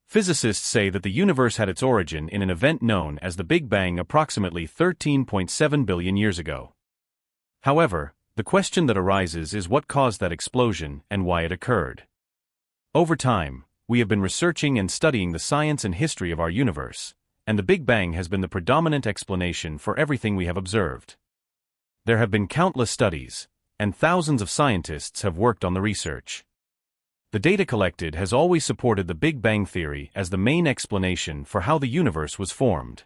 Physicists say that the universe had its origin in an event known as the Big Bang approximately 13.7 billion years ago. However, the question that arises is what caused that explosion and why it occurred. Over time, we have been researching and studying the science and history of our universe, and the Big Bang has been the predominant explanation for everything we have observed. There have been countless studies, and thousands of scientists have worked on the research. The data collected has always supported the Big Bang theory as the main explanation for how the universe was formed.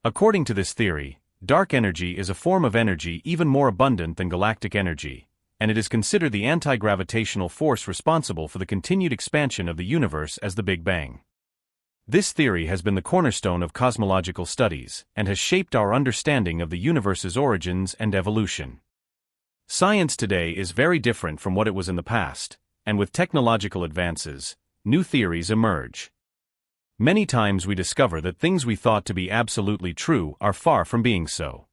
According to this theory, dark energy is a form of energy even more abundant than galactic energy, and it is considered the anti-gravitational force responsible for the continued expansion of the universe as the Big Bang. This theory has been the cornerstone of cosmological studies and has shaped our understanding of the universe's origins and evolution. Science today is very different from what it was in the past, and with technological advances, new theories emerge. Many times we discover that things we thought to be absolutely true are far from being so.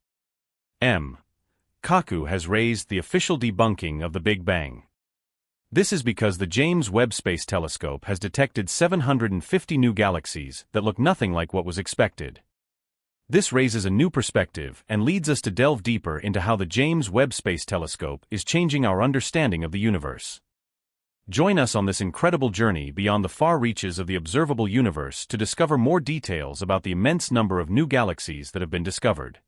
Kaku has raised the official debunking of the Big Bang. This is because the James Webb Space Telescope has detected 750 new galaxies that look nothing like what was expected. This raises a new perspective and leads us to delve deeper into how the James Webb Space Telescope is changing our understanding of the universe. Join us on this incredible journey beyond the far reaches of the observable universe to discover more details about the immense number of new galaxies that have been discovered.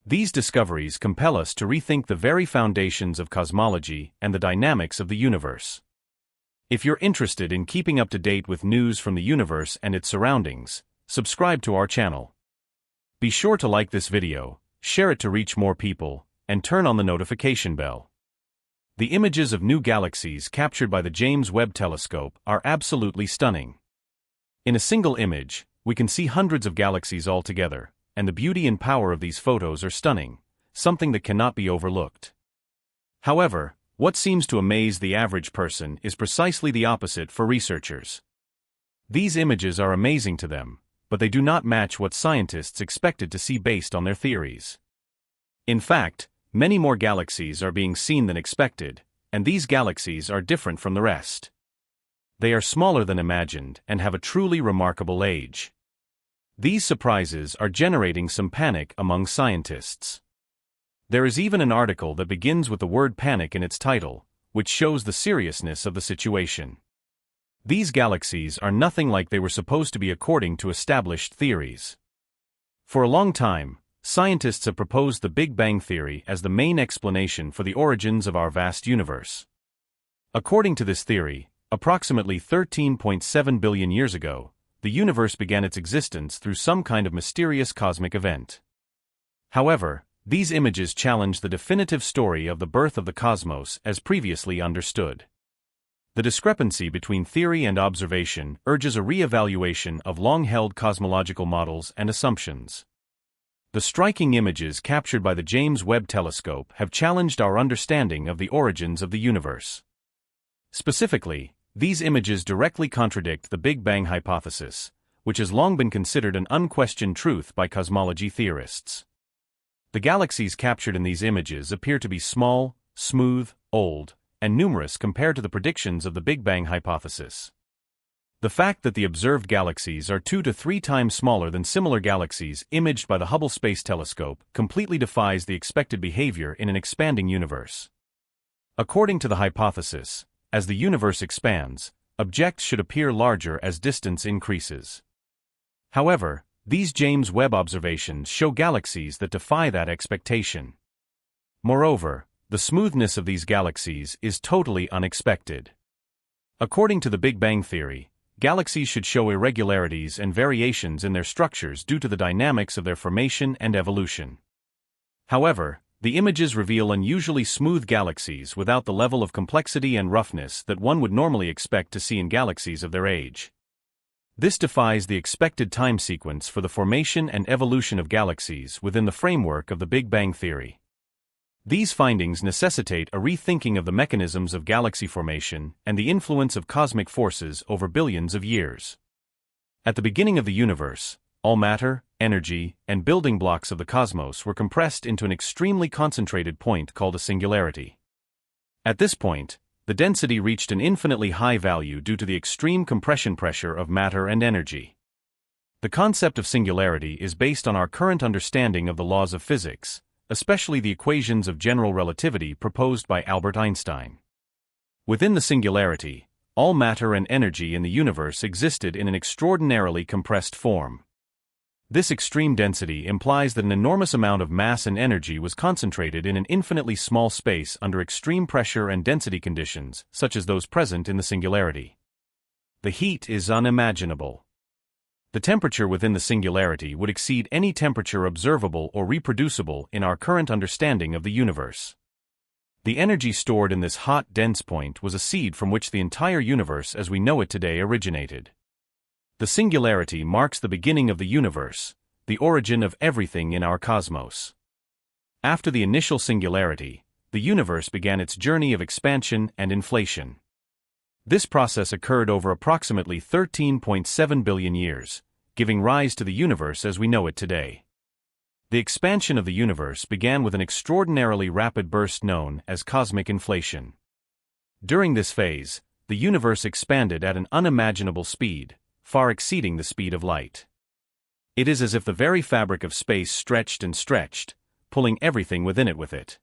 These discoveries compel us to rethink the very foundations of cosmology and the dynamics of the universe. If you're interested in keeping up to date with news from the universe and its surroundings, subscribe to our channel. Be sure to like this video, share it to reach more people, and turn on the notification bell. The images of new galaxies captured by the James Webb Telescope are absolutely stunning. In a single image, we can see hundreds of galaxies all together, and the beauty and power of these photos are stunning, something that cannot be overlooked. However, what seems to amaze the average person is precisely the opposite for researchers. These images are amazing to them, but they do not match what scientists expected to see based on their theories. In fact, many more galaxies are being seen than expected, and these galaxies are different from the rest. They are smaller than imagined and have a truly remarkable age. These surprises are generating some panic among scientists. There is even an article that begins with the word panic in its title, which shows the seriousness of the situation. These galaxies are nothing like they were supposed to be according to established theories. For a long time, scientists have proposed the Big Bang theory as the main explanation for the origins of our vast universe. According to this theory, approximately 13.7 billion years ago, the universe began its existence through some kind of mysterious cosmic event. However, these images challenge the definitive story of the birth of the cosmos as previously understood. The discrepancy between theory and observation urges a re-evaluation of long-held cosmological models and assumptions. The striking images captured by the James Webb Telescope have challenged our understanding of the origins of the universe. Specifically, these images directly contradict the Big Bang hypothesis, which has long been considered an unquestioned truth by cosmology theorists. The galaxies captured in these images appear to be small, smooth, old, and numerous compared to the predictions of the Big Bang hypothesis. The fact that the observed galaxies are 2 to 3 times smaller than similar galaxies imaged by the Hubble Space Telescope completely defies the expected behavior in an expanding universe. According to the hypothesis, as the universe expands, objects should appear larger as distance increases. However, these James Webb observations show galaxies that defy that expectation. Moreover, the smoothness of these galaxies is totally unexpected. According to the Big Bang theory, galaxies should show irregularities and variations in their structures due to the dynamics of their formation and evolution. However, the images reveal unusually smooth galaxies without the level of complexity and roughness that one would normally expect to see in galaxies of their age. This defies the expected time sequence for the formation and evolution of galaxies within the framework of the Big Bang theory. These findings necessitate a rethinking of the mechanisms of galaxy formation and the influence of cosmic forces over billions of years. At the beginning of the universe, all matter, energy, and building blocks of the cosmos were compressed into an extremely concentrated point called a singularity. At this point, the density reached an infinitely high value due to the extreme compression pressure of matter and energy. The concept of singularity is based on our current understanding of the laws of physics, especially the equations of general relativity proposed by Albert Einstein. Within the singularity, all matter and energy in the universe existed in an extraordinarily compressed form. This extreme density implies that an enormous amount of mass and energy was concentrated in an infinitely small space under extreme pressure and density conditions, such as those present in the singularity. The heat is unimaginable. The temperature within the singularity would exceed any temperature observable or reproducible in our current understanding of the universe. The energy stored in this hot, dense point was a seed from which the entire universe as we know it today originated. The singularity marks the beginning of the universe, the origin of everything in our cosmos. After the initial singularity, the universe began its journey of expansion and inflation. This process occurred over approximately 13.7 billion years, giving rise to the universe as we know it today. The expansion of the universe began with an extraordinarily rapid burst known as cosmic inflation. During this phase, the universe expanded at an unimaginable speed, far exceeding the speed of light. It is as if the very fabric of space stretched and stretched, pulling everything within it with it.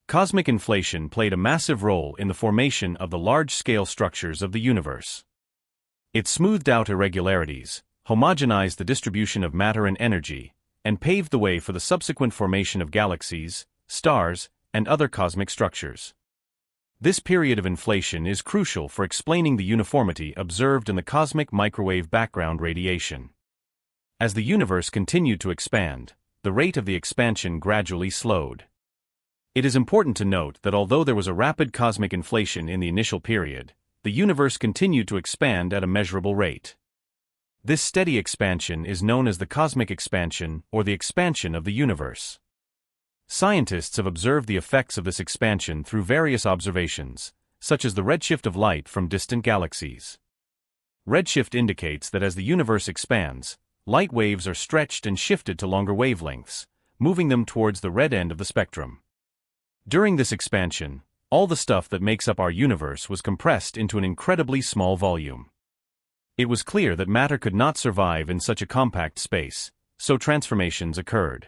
Cosmic inflation played a massive role in the formation of the large-scale structures of the universe. It smoothed out irregularities, homogenized the distribution of matter and energy, and paved the way for the subsequent formation of galaxies, stars, and other cosmic structures. This period of inflation is crucial for explaining the uniformity observed in the cosmic microwave background radiation. As the universe continued to expand, the rate of the expansion gradually slowed. It is important to note that although there was a rapid cosmic inflation in the initial period, the universe continued to expand at a measurable rate. This steady expansion is known as the cosmic expansion or the expansion of the universe. Scientists have observed the effects of this expansion through various observations, such as the redshift of light from distant galaxies. Redshift indicates that as the universe expands, light waves are stretched and shifted to longer wavelengths, moving them towards the red end of the spectrum. During this expansion, all the stuff that makes up our universe was compressed into an incredibly small volume. It was clear that matter could not survive in such a compact space, so transformations occurred.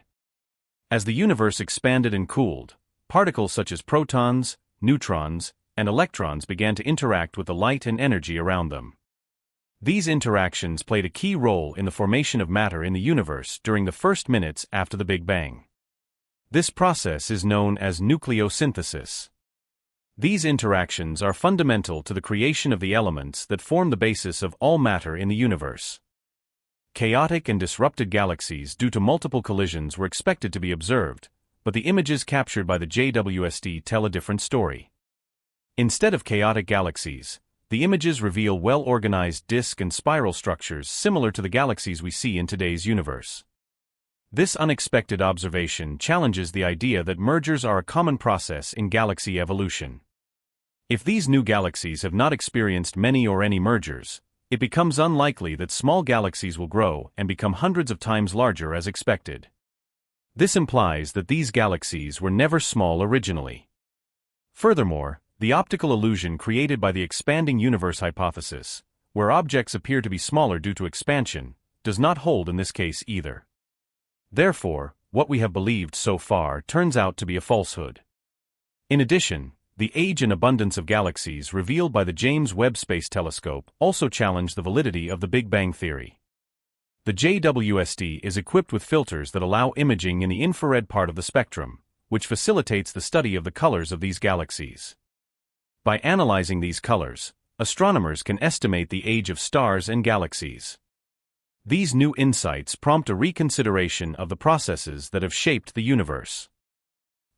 As the universe expanded and cooled, particles such as protons, neutrons, and electrons began to interact with the light and energy around them. These interactions played a key role in the formation of matter in the universe during the first minutes after the Big Bang. This process is known as nucleosynthesis. These interactions are fundamental to the creation of the elements that form the basis of all matter in the universe. Chaotic and disrupted galaxies due to multiple collisions were expected to be observed, but the images captured by the JWST tell a different story. Instead of chaotic galaxies, the images reveal well-organized disk and spiral structures similar to the galaxies we see in today's universe. This unexpected observation challenges the idea that mergers are a common process in galaxy evolution. If these new galaxies have not experienced many or any mergers, it becomes unlikely that small galaxies will grow and become hundreds of times larger as expected. This implies that these galaxies were never small originally. Furthermore, the optical illusion created by the expanding universe hypothesis, where objects appear to be smaller due to expansion, does not hold in this case either. Therefore, what we have believed so far turns out to be a falsehood. In addition, the age and abundance of galaxies revealed by the James Webb Space Telescope also challenge the validity of the Big Bang theory. The JWST is equipped with filters that allow imaging in the infrared part of the spectrum, which facilitates the study of the colors of these galaxies. By analyzing these colors, astronomers can estimate the age of stars and galaxies. These new insights prompt a reconsideration of the processes that have shaped the universe.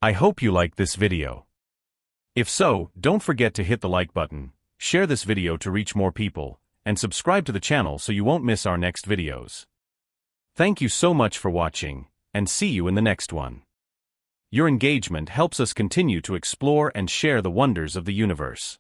I hope you liked this video. If so, don't forget to hit the like button, share this video to reach more people, and subscribe to the channel so you won't miss our next videos. Thank you so much for watching, and see you in the next one. Your engagement helps us continue to explore and share the wonders of the universe.